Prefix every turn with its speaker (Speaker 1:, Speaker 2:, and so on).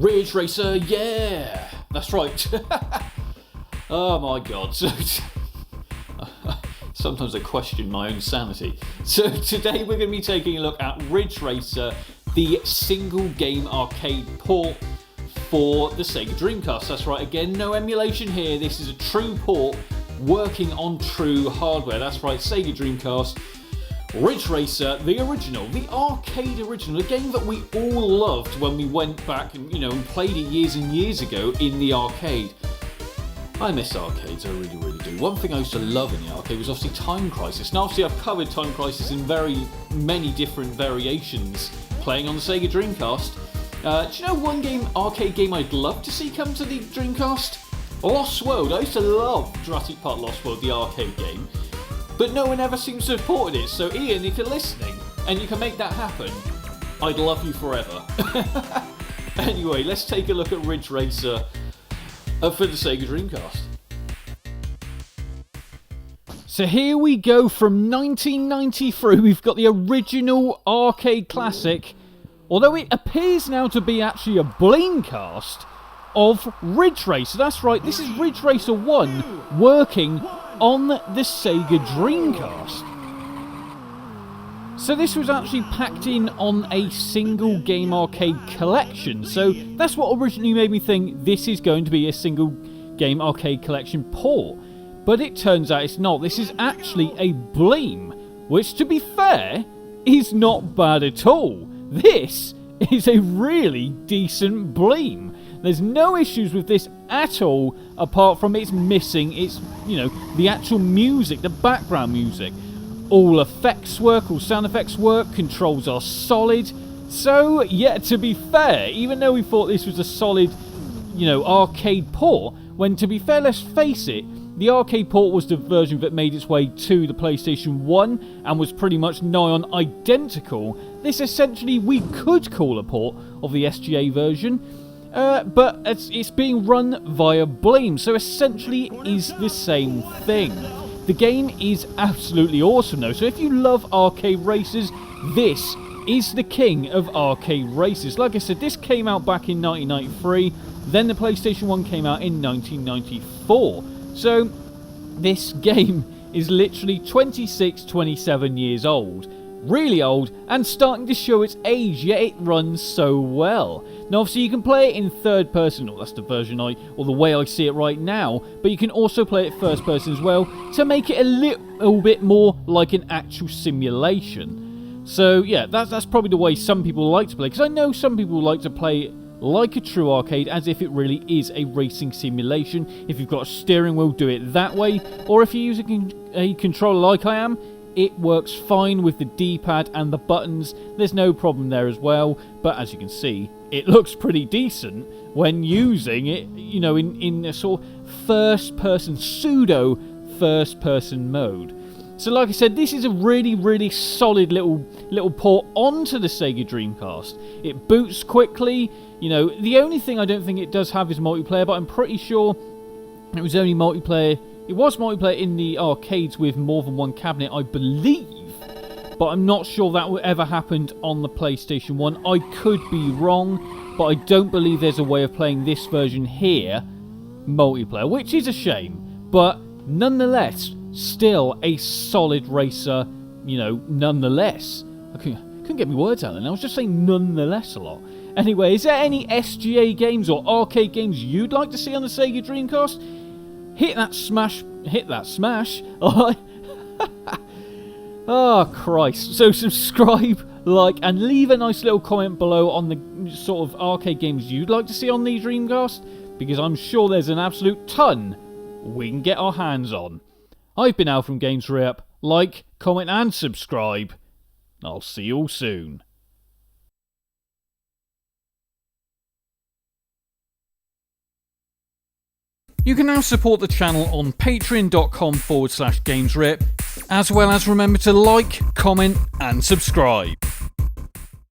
Speaker 1: Ridge Racer, yeah! That's right. Oh my god. Sometimes I question my own sanity. So today we're going to be taking a look at Ridge Racer, the single game arcade port for the Sega Dreamcast. That's right, again, no emulation here. This is a true port working on true hardware. That's right, Sega Dreamcast, Ridge Racer, the original, the arcade original, a game that we all loved when we went back and, and played it years and years ago in the arcade. I miss arcades, I really, really do. One thing I used to love in the arcade was obviously Time Crisis. Now, obviously, I've covered Time Crisis in very many different variations playing on the Sega Dreamcast. Do you know one arcade game I'd love to see come to the Dreamcast? Lost World. I used to love Jurassic Park Lost World, the arcade game. But no one ever seems to have supported it. So, Ian, if you're listening and you can make that happen, I'd love you forever. Anyway, let's take a look at Ridge Racer for the Sega Dreamcast. So here we go from 1993. We've got the original arcade classic, although it appears now to be actually a Bleamcast of Ridge Racer. That's right, this is Ridge Racer 1 working on the Sega Dreamcast. So this was actually packed in on a single game arcade collection. So that's what originally made me think this is going to be a single game arcade collection port. But it turns out it's not. This is actually a Bleem, which, to be fair, is not bad at all. This is a really decent Bleem. There's no issues with this at all, apart from it's missing its, the actual music, the background music. All effects work, all sound effects work, controls are solid. So, yeah, to be fair, even though we thought this was a solid, arcade port, when, to be fair, let's face it, the arcade port was the version that made its way to the PlayStation 1 and was pretty much nigh on identical. This essentially we could call a port of the SGA version, but it's being run via Bleem, so essentially it is the same thing. The game is absolutely awesome though, so if you love arcade races, this is the king of arcade races. Like I said, this came out back in 1993, then the PlayStation 1 came out in 1994. So this game is literally 26, 27 years old. Really old, and starting to show its age, yet it runs so well. Now obviously you can play it in third person, or that's the version or the way I see it right now, but you can also play it first person as well, to make it a little bit more like an actual simulation. So yeah, that's probably the way some people like to play, because I know some people like to play it like a true arcade, as if it really is a racing simulation. If you've got a steering wheel, do it that way, or if you're using a controller like I am, it works fine with the D-pad and the buttons. There's no problem there as well. But as you can see, it looks pretty decent when using it, in a sort of first-person, pseudo-first-person mode. So like I said, this is a really, really solid little port onto the Sega Dreamcast. It boots quickly. The only thing I don't think it does have is multiplayer, but I'm pretty sure it was only multiplayer. It was multiplayer in the arcades with more than one cabinet, I believe, but I'm not sure that ever happened on the PlayStation 1. I could be wrong, but I don't believe there's a way of playing this version here multiplayer, which is a shame, but nonetheless, still a solid racer, nonetheless. I couldn't get my words out then, I was just saying nonetheless a lot. Anyway, is there any SGA games or arcade games you'd like to see on the Sega Dreamcast? Hit that smash. Oh, Christ. So subscribe, like, and leave a nice little comment below on the sort of arcade games you'd like to see on the Dreamcast, because I'm sure there's an absolute ton we can get our hands on. I've been Al from Games Rep. Like, comment, and subscribe. I'll see you all soon. You can now support the channel on patreon.com/GamesRep, as well as remember to like, comment, and subscribe.